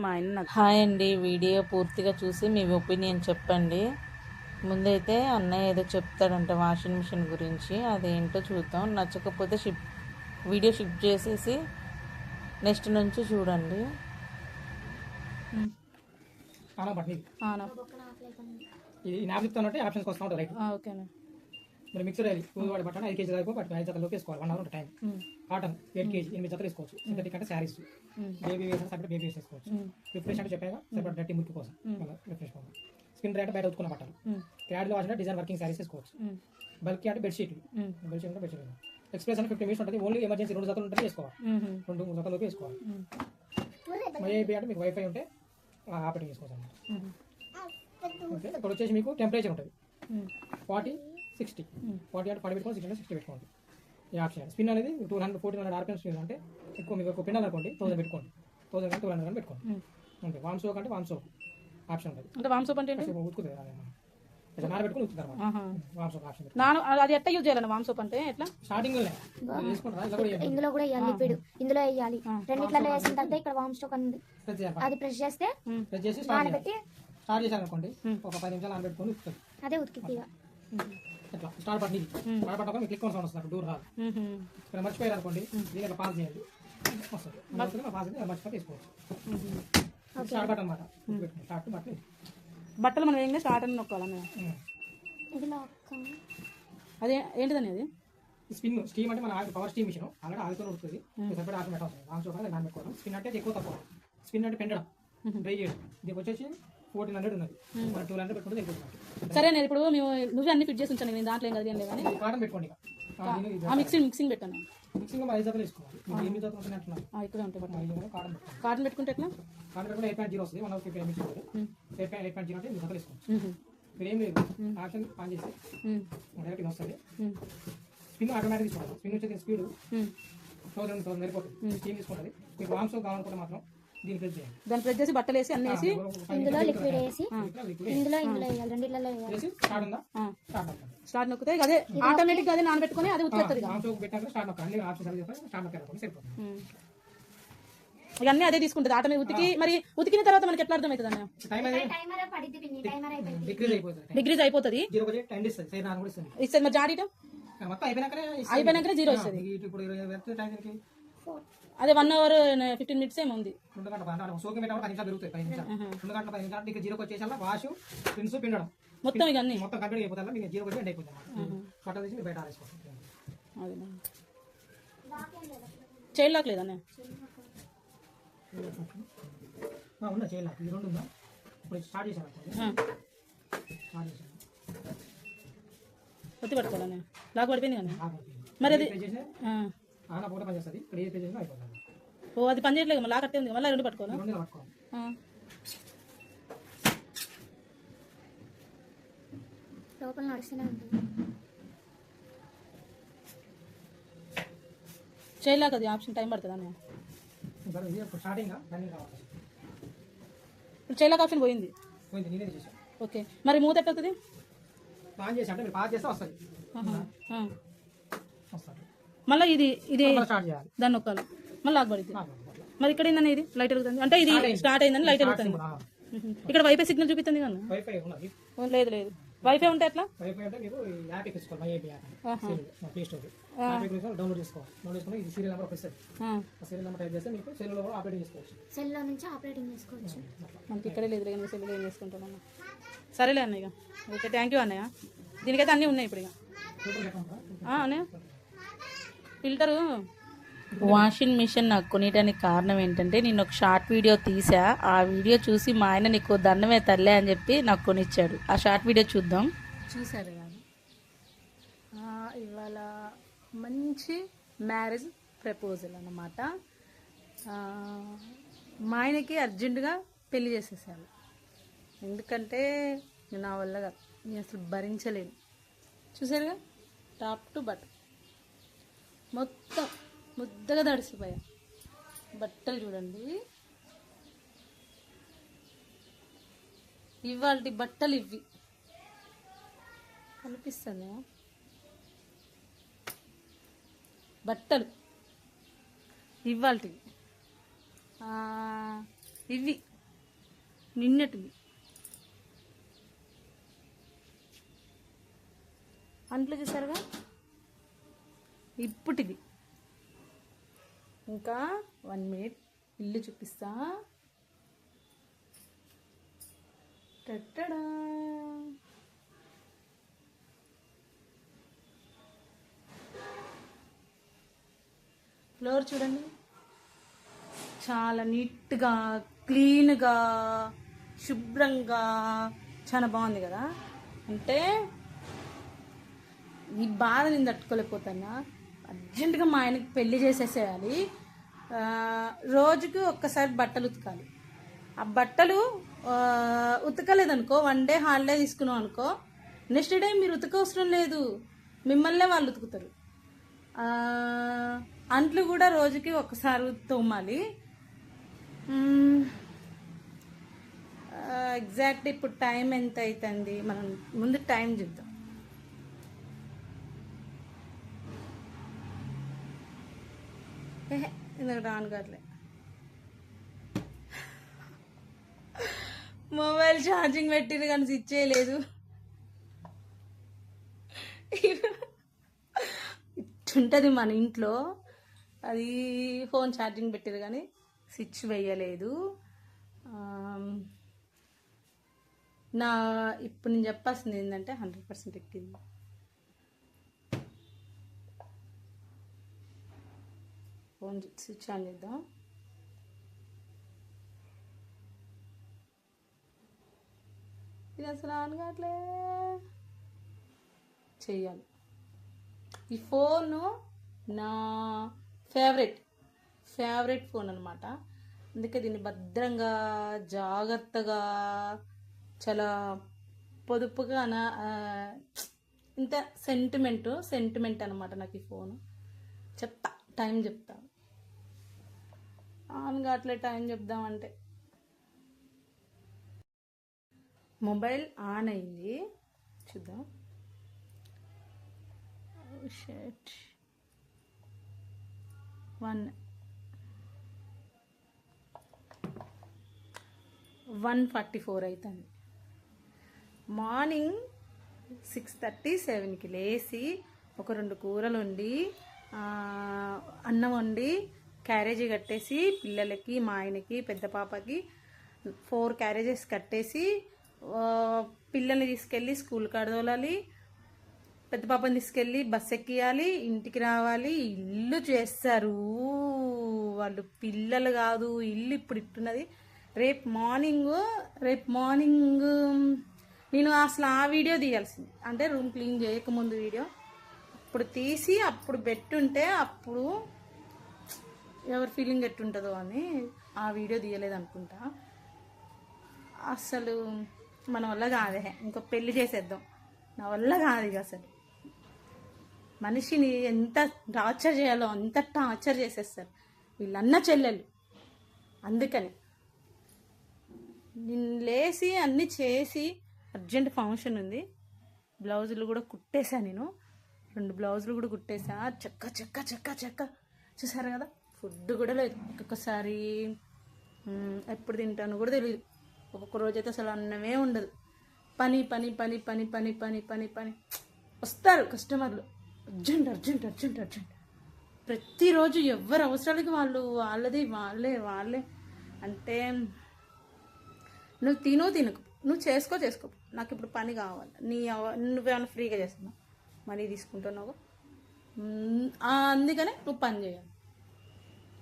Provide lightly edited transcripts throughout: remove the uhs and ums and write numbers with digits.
Hi అండి, video పూర్తిగా చూసి మీ ఒపీనియన్ చెప్పండి. ముందైతే అన్నయ్య ఏదో చెప్తాడంట వాషింగ్ మిషన్ గురించి, అదేంటో చూద్దాం. నచ్చకపోతే వీడియో షిఫ్ట్ చేసేసి నెక్స్ట్ నుంచి చూడండి. ఇది నాప్ చెప్తానంటే ఆప్షన్స్ వస్తూ ఉంటుంది. ఓకేనా. మరి మిక్సర్ అయ్యి వాడి బట్టన 5 కేజీ దాకా 5 జతలు వేసుకోవాలి. 1 అవర్ టైం. కాటన్ 8 కేజీ 8 జతలు వేసుకోవచ్చు. సింథటిక్ అంటే శారీస్, బేబీ వేసిన సపరేట్ బేబీ వేసుకోవచ్చు. రిఫ్రెష్ అంటే చెప్పాక సపరేట్ డర్టీ మురికి కోసం రిఫ్రెష్ కోసం. స్కిన్ డ్రై అంటే బయట ఉతుకున్న బట్టలు. ప్యాడ్లో వాసిన డిజైన్ వర్కింగ్ శారీస్ వేసుకోవచ్చు. బల్కీ అంటే బెడ్షీట్లు. బెడ్షీట్ అంటే బెడ్షీట్. ఎక్స్ప్రెస్ అంటే 15 మినిట్స్ ఉంటుంది. ఓన్లీ ఎమర్జెన్సీ 2 జతలు ఉంటుంది వేసుకోవాలి. 2 జతలు వేసుకోవాలి. మైఐపీ అంటే మీకు వైఫై ఉంటే ఆపరేటింగ్ చేసుకోవచ్చు అన్నమాట. ఓకే. ఇక్కడ వచ్చేసి మీకు టెంపరేచర్ ఉంటుంది 40, 60. 40 అంటే 40 పెట్టుకోండి, 60 అంటే 60 పెట్టుకోండి. ఈ ఆప్షన్ స్పిన్ అనేది 1400 RPM స్పిన్ అంటే ఎక్కువ మీకు ఎక్కువ పిన్ అనుకోండి 1000 పెట్టుకోండి. 1000 కానీ 1200 కానీ పెట్టుకోండి. అంతే. వామ్ సోప్ అంటే వామ్ సోప్ ఆప్షన్ ఉంటుంది. అంటే వామ్ సోప్ అంటే ఉతుకుతుంది నాన పెట్టుకుని ఉతుకుతారు అన్నమాట. వామ్ సోప్ ఆప్షన్ అది ఎట్లా యూజ్ చేయాలండి? వామ్ సోప్ అంటే ఎట్లా? స్టార్టింగ్ లో వేసుకుంటారా? ఇందులో కూడా వేయాలి లిక్విడ్. ఇందులో వేయాలి. రెండిట్లలో వేసిన తర్వాత ఇక్కడ వామ్ స్టోక్ ఉంది, అది ప్రెస్ చేస్తే నానబెట్టి స్టార్ట్ చేశారు అనుకోండి, ఒక 10 నిమిషాలు నానబెట్టుకొని ఉతుకుతుంది. అదే ఉతికి ఇట్లా స్టార్ట్ బటన్, ఇది స్టార్ట్ బటన్ మీకు క్లిక్ ఆన్ సౌండ్ వస్తుంది, డోర్ రాదు. ఇక్కడ మర్చిపోయారు అనుకోండి, దీని ఇట్లా పాస్ చేయండి, వస్తుంది. పాస్ చేసి మర్చిపోతే తీసుకోవచ్చు. స్టార్ట్ బటన్ అన్నమాట. Start button. బట్టలు మనం ఏంటంటే స్టార్ట్ అని నొక్కాలన్న. అదే ఏంటిదని అది స్పిన్ స్టీమ్ అంటే మన పవర్ స్టీమ్ మిషన్ అలాగే ఆగితో ఉడుతుంది. సపరేట్ ఆటోమేటిక్ అవుతుంది. రామ్ చోక నానబెట్టుకోవడం. స్పిన్ అంటే ఎక్కువ తక్కువ. స్పిన్ అంటే పెండడం, డ్రై చేయడం. దీనికి వచ్చేసి 1400 ఉన్నది. 1200 పెట్టుకుంటే వెళ్ళిపోతుంది. సరే, నేను ఇప్పుడు నువ్వే అన్ని ఫిట్ చేసి ఉంచాను. నేను దాంట్లో ఏం కదా ఏం లేవని కాటన్ పెట్టుకోండి. మిక్సింగ్ పెట్టాను. మిక్సింగ్ 5 జతలు వేసుకోవాలి. 8 జతలు ఉంటున్నట్లు ఇక్కడ ఉంటాయి. కాటన్ పెట్టుకుంటే ఎట్లా? కాటన్ పెట్టుకుంటే 8.0 వస్తుంది. 150 మిక్సింగ్ 8.0 అంటే 8 జతలు వేసుకోవచ్చు. మీరు ఏం లేదు, ఆప్షన్ ఆన్ చేసి డైరెక్ట్ ఇది వస్తుంది. స్పిన్ ఆటోమేటిక్ తీసుకోవాలి. స్పిన్ వచ్చేది స్పీడ్ 1000 సరిపోతుంది. స్టీమ్ తీసుకుంటుంది. మీకు వామ్ సోప్ కావాలనుకుంటే మాత్రం దాన్ని ప్రెస్ చేసి బట్టలు వేసి అన్ని వేసి ఇందులో లిక్విడ్ వేసి ఇందులో వేయాలి. రెండిట్లలో వేయాలి. స్టార్ట్ నొక్కితే అదే ఆటోమేటిక్ అదే నానబెట్టుకుని అది ఉతుకుతుంది. ఇక అన్నీ అదే తీసుకుంటుంది ఆటోమేటిక్ ఉతికి. మరి ఉతికిన తర్వాత మనకి ఎట్లా అర్థమవుతుంది అన్న? డిగ్రీస్ అయిపోతుంది. ఇస్తుంది మరి జాడీట అయిపోయినాకనే 0 ఇస్తుంది. అదే 1 hour 15 minutes ఏమో ఉంది. 2 గంటల సోకి పెట్టడం 10 నిమిషాలు పెరుగుతాయి. 10 నిమిషాలు 2 గంటల 10 నిమిషాలు నీకు 0 వచ్చేసాల వాష్ ప్రిన్స్ పిండడం మొత్తం ఇక అన్ని మొత్తం కంప్లీట్ అయిపోతాయి. మీకు 0 వచ్చి ఎండ్ అయిపోతుంది. ఫోటో తీసి బయట ఆరేసుకోవాలి. అదే చైన్ లాక్ లేదన్న? ఉందా చైన్ లాక్? ఈ 2 ఉందా? ఇప్పుడు స్టార్ట్ చేశాను. కొత్త పట్టుకోవాలన్న? లాక్ పడిపోయింది కానీ మరి అది పూట పనిచేస్తుంది. ఇక్కడ ఏది చేసినా అయిపోతుంది. ఓ అది పని చేయట్లేదు. మళ్ళీ కట్టే ఉంది. మళ్ళీ 2 పట్టుకోవాలి. లోపల నడుస్తూనే ఉంది. చేయలేక అది ఆప్షన్ టైం పడుతుంది అన్న. ఇప్పుడు చేయలేక ఆప్షన్ పోయింది. ఓకే, మరి మూత ఎట్లా మళ్ళీ ఇది దాన్ని నొక్కాలి. మళ్ళీ ఆగబడింది. మరి ఇక్కడ ఏందన్న ఇది లైట్ వెలుగుతుంది అంటే ఇది స్టార్ట్ అయిందని లైట్ వెలుగుతుంది. ఇక్కడ వైఫై సిగ్నల్ చూపిస్తుంది కానీ లేదు లేదు. వైఫై ఉంటే ఎట్లా? డౌన్లోడ్ చేసుకోవాలి. ఇది సీరియల్ నెంబర్ వస్తుంది. సీరియల్ నెంబర్ టైప్ చేస్తే మీకు సెల్ లో ఆపరేటింగ్ చేసుకోవచ్చు. సెల్ లో నుంచి ఆపరేటింగ్ చేసుకోవచ్చు. మనకి ఇక్కడే లేదు కానీ సెల్ ఏం చేసుకుంటాం అన్న. సరేలే అన్నయ్య. ఓకే, థ్యాంక్ యూ అన్నయ్య. దీనికైతే అన్నీ ఉన్నాయి ఇప్పుడు. ఇక అన్నయ్య ఫిల్టరు వాషింగ్ మిషన్ నాకు కొనియడానికి కారణం ఏంటంటే, నేను ఒక షార్ట్ వీడియో తీసా. ఆ వీడియో చూసి మా ఆయన నీకు దండమే తల్లే అని చెప్పి నాకు కొనిచ్చాడు. ఆ షార్ట్ వీడియో చూద్దాం. చూసారు కానీ ఇవాళ మంచి మ్యారేజ్ ప్రపోజల్ అన్నమాట. మా ఆయనకి అర్జెంటుగా పెళ్లి చేసేసాను. ఎందుకంటే నా వల్ల నేను అసలు భరించలేను. చూసారుగా టాప్ టు బటన్ మొత్తం ముద్దగా తడిసిపోయా. బట్టలు చూడండి, ఇవాళ బట్టలు ఇవి కనిపిస్తుంది. బట్టలు ఇవాళ ఇవి నిన్నటిది. అంట్లు చూసారుగా, ఇప్పటిది. ఇంకా 1 మినిట్ ఇల్లు చూపిస్తా. టట్టడా. ఫ్లోర్ చూడండి, చాలా నీట్గా క్లీన్గా శుభ్రంగా చాలా బాగుంది కదా. అంటే ఈ బాధ నేను తట్టుకోలేకపోతున్నా. అర్జెంటుగా మా ఆయనకి పెళ్లి చేసేసేయాలి. రోజుకి ఒక్కసారి బట్టలు ఉతకాలి. ఆ బట్టలు ఉతకలేదనుకో, 1 డే హాలిడే తీసుకున్నాం అనుకో, నెక్స్ట్ డే మీరు ఉతకవసరం లేదు, మిమ్మల్నే వాళ్ళు ఉతుకుతారు. అంట్లు కూడా రోజుకి ఒకసారి తోమాలి. ఎగ్జాక్ట్ ఇప్పుడు టైం ఎంత అవుతుంది, మనం ముందు టైం చూద్దాం. ఇందుకు రాను కాట్లే. మొబైల్ ఛార్జింగ్ పెట్టిరు కానీ స్విచ్ చేయలేదు. ఇట్టుంటుంది మన ఇంట్లో. అది ఫోన్ ఛార్జింగ్ పెట్టిరు కానీ స్విచ్ వేయలేదు. ఇప్పుడు నేను చెప్పాల్సింది ఏంటంటే 100% ఎక్కింది. ఫోన్ స్విచ్ ఆన్ చేద్దాం. ఇది అసలు ఆన్ కావట్లే. చెయ్యాలి. ఈ ఫోను నా ఫేవరెట్ ఫోన్ అనమాట. అందుకే దీన్ని భద్రంగా జాగ్రత్తగా చాలా పొదుపుగా ఇంత సెంటిమెంట్ అనమాట నాకు ఈ ఫోను. చెప్తా, టైం చెప్తా. ఆన్ కావట్లే టైం చెప్దామంటే. మొబైల్ ఆన్ అయింది, చూద్దాం. షట్ 1:44 అవుతుంది. మార్నింగ్ 6:37కి లేచి ఒక 2 కూరలు వండి, అన్నం వండి, క్యారేజీ కట్టేసి పిల్లలకి, మా ఆయనకి, పెద్ద పాపకి 4 క్యారేజెస్ కట్టేసి పిల్లల్ని తీసుకెళ్ళి స్కూల్ కాడదోలాలి, పెద్ద పాపని తీసుకెళ్ళి బస్ ఎక్కియాలి, ఇంటికి రావాలి. ఇల్లు చేస్తారు వాళ్ళు, పిల్లలు కాదు. ఇల్లు ఇప్పుడు ఇట్టున్నది. రేపు మార్నింగ్ నేను అసలు ఆ వీడియో తీయాల్సింది, అంటే రూమ్ క్లీన్ చేయకముందు వీడియో అప్పుడు తీసి అప్పుడు పెట్టుంటే అప్పుడు ఎవరి ఫీలింగ్ ఎట్టుంటుందో అని ఆ వీడియో తీయలేదు అనుకుంటా. అసలు మన వల్ల కాదే, ఇంకో పెళ్లి చేసేద్దాం, నా వల్ల కాదు ఇక. అసలు మనిషిని ఎంత టార్చర్ చేయాలో అంత టార్చర్ చేసేస్తారు వీళ్ళన్న చెల్లెలు. అందుకని నేను లేచి అన్నీ చేసి, అర్జెంట్ ఫంక్షన్ ఉంది, బ్లౌజులు కూడా కుట్టేసా. నేను 2 బ్లౌజులు కూడా కుట్టేసా. చెక్క చూసారు కదా. ఫుడ్ కూడా లేదు. ఒక్కొక్కసారి ఎప్పుడు తింటాను కూడా తెలియదు. ఒక్కొక్క రోజైతే అసలు అన్నమే ఉండదు. పని పని పని పని పని పని పని పని వస్తారు కస్టమర్లు, అర్జెంట్. ప్రతిరోజు ఎవరి అవసరాలకి వాళ్ళే అంటే, నువ్వు తినకు, నువ్వు చేసుకో, నాకు ఇప్పుడు పని కావాలి, నువ్వేమైనా ఫ్రీగా చేస్తున్నావు, మనీ తీసుకుంటున్నావు, అందుకనే నువ్వు పని చేయాలి.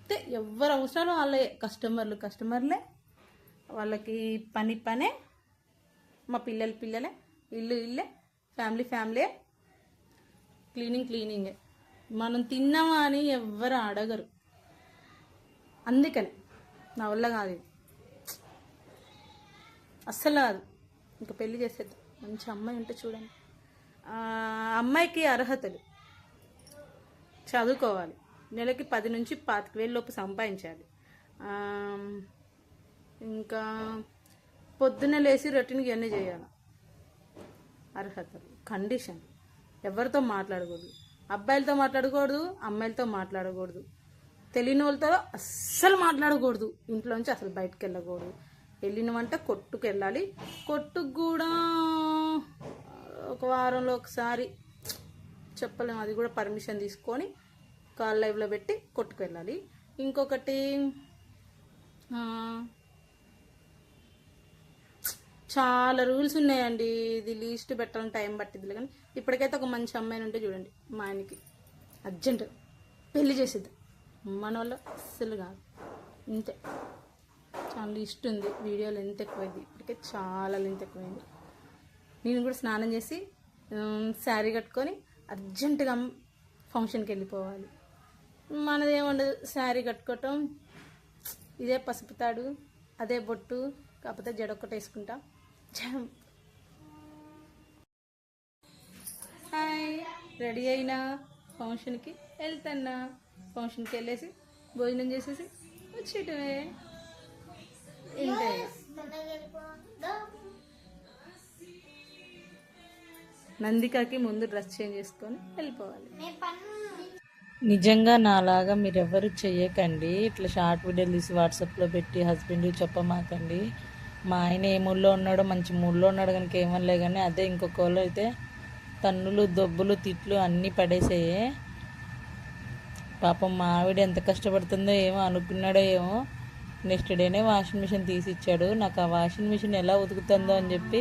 అంటే ఎవరి అవసరాలు వాళ్ళే, కస్టమర్లే, వాళ్ళకి పనే, మా పిల్లలే, ఇల్లే, ఫ్యామిలీ, క్లీనింగే. మనం తిన్నామా అని ఎవ్వరు అడగరు. అందుకని నా వల్ల కాదు, అస్సలు కాదు. ఇంకా పెళ్లి చేసేద్దాం. మంచి అమ్మాయి ఉంటే చూడండి. అమ్మాయికి అర్హతలు: చదువుకోవాలి, నెలకి 10 నుంచి 25,000 లోపు సంపాదించాలి, ఇంకా పొద్దున్నే లేచి రొటీన్గా ఇవన్నీ చేయాలి. అర్హతలు, కండిషన్: ఎవరితో మాట్లాడకూడదు, అబ్బాయిలతో మాట్లాడకూడదు, అమ్మాయిలతో మాట్లాడకూడదు, తెలియని వాళ్ళతో అస్సలు మాట్లాడకూడదు, ఇంట్లోంచి అసలు బయటకు వెళ్ళకూడదు, వెళ్ళినవంట కొట్టుకు వెళ్ళాలి. కొట్టుకు కూడా ఒక వారంలో ఒకసారి చెప్పలేము, అది కూడా పర్మిషన్ తీసుకొని కాల్ లైవ్లో పెట్టి కొట్టుకు వెళ్ళాలి. ఇంకొకటి చాలా రూల్స్ ఉన్నాయండి. ఇది లీస్ట్ పెట్టాలని టైం పట్టిద్ది, కానీ ఇప్పటికైతే ఒక మంచి అమ్మాయిని ఉంటే చూడండి, మా ఆయనకి అర్జెంట్ పెళ్లి చేసేది. మన వల్ల అస్సలు కాదు, ఇంతే. చాలా లిస్ట్ ఉంది, వీడియోలు ఎంత ఎక్కువైంది, ఇప్పటికే చాలా లెంత్ ఎక్కువైంది. నేను కూడా స్నానం చేసి శారీ కట్టుకొని అర్జెంటుగా ఫంక్షన్కి వెళ్ళిపోవాలి. మనదేముండదు, శారీ కట్టుకోవటం, ఇదే పసుపు తాడు, అదే బొట్టు, కాకపోతే జడ ఒక్కటి వేసుకుంటా. హాయ్, రెడీ అయినా ఫంక్షన్కి వెళ్తున్నా. ఫంక్షన్కి వెళ్ళేసి భోజనం చేసేసి వచ్చేటమే. ఇంతే. నందికాకి ముందు డ్రెస్ చేంజ్ చేసుకొని వెళ్ళిపోవాలి. నిజంగా నాలాగా మీరెవరు చెయ్యకండి. ఇట్లా షార్ట్ వీడియోలు తీసి వాట్సాప్లో పెట్టి హస్బెండ్ చెప్పమాకండి. మా ఆయన ఏ మూడ్లో ఉన్నాడో మంచి మూడ్లో ఉన్నాడు కనుక ఏమనలే, కానీ అదే ఇంకొక వాళ్ళు అయితే తన్నులు దొబ్బులు తిట్లు అన్నీ పడేసాయే. పాపం మా ఆవిడ ఎంత కష్టపడుతుందో ఏమో అనుకున్నాడో ఏమో. నెక్స్ట్ డేనే వాషింగ్ మిషన్ తీసి ఇచ్చాడు. నాకు ఆ వాషింగ్ మిషన్ ఎలా ఉతుకుతుందో అని చెప్పి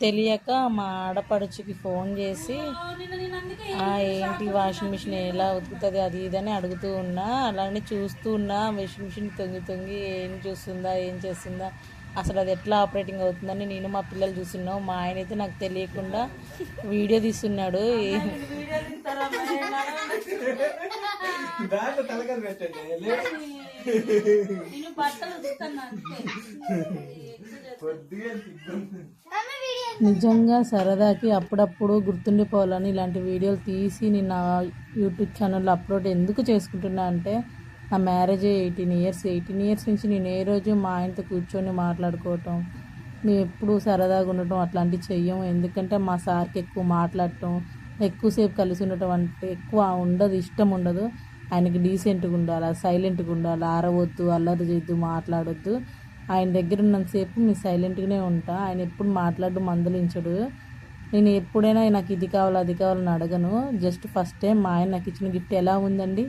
తెలియక మా ఆడపడుచుకి ఫోన్ చేసి ఏంటి వాషింగ్ మిషన్ ఎలా ఉతుకుతుంది అది ఇదని అడుగుతూ ఉన్నా. అలానే చూస్తూ ఉన్నా వాషింగ్ మిషన్ తొంగి తొంగి ఏం చూస్తుందా ఏం చేస్తుందా అసలు అది ఎట్లా ఆపరేటింగ్ అవుతుందని నేను మా పిల్లలు చూస్తున్నాం. మా ఆయన అయితే నాకు తెలియకుండా వీడియో తీస్తున్నాడు. నిజంగా సరదాకి అప్పుడప్పుడు గుర్తుండిపోవాలని ఇలాంటి వీడియోలు తీసి నేను నా యూట్యూబ్ ఛానల్లో అప్లోడ్ ఎందుకు చేసుకుంటున్నా అంటే, నా మ్యారేజ్ 18 ఇయర్స్ నుంచి నేను ఏ రోజు మా ఆయనతో కూర్చొని మాట్లాడుకోవటం, మేము ఎప్పుడు సరదాగా ఉండటం అట్లాంటివి చెయ్యము. ఎందుకంటే మా సార్కి ఎక్కువ మాట్లాడటం, ఎక్కువసేపు కలిసి ఉండటం అంటే ఎక్కువ ఉండదు, ఇష్టం ఉండదు. ఆయనకి డీసెంట్గా ఉండాలి, సైలెంట్గా ఉండాలి, ఆరవద్దు, అల్లరి చేయొద్దు, మాట్లాడొద్దు. ఆయన దగ్గర ఉన్నంతసేపు మేము సైలెంట్గానే ఉంటా. ఆయన ఎప్పుడు మాట్లాడడం మందలించడు. నేను ఎప్పుడైనా నాకు ఇది కావాలి అది కావాలని అడగను. జస్ట్ ఫస్ట్ టైం మా ఆయన నాకు ఇచ్చిన గిఫ్ట్ ఎలా ఉందండి,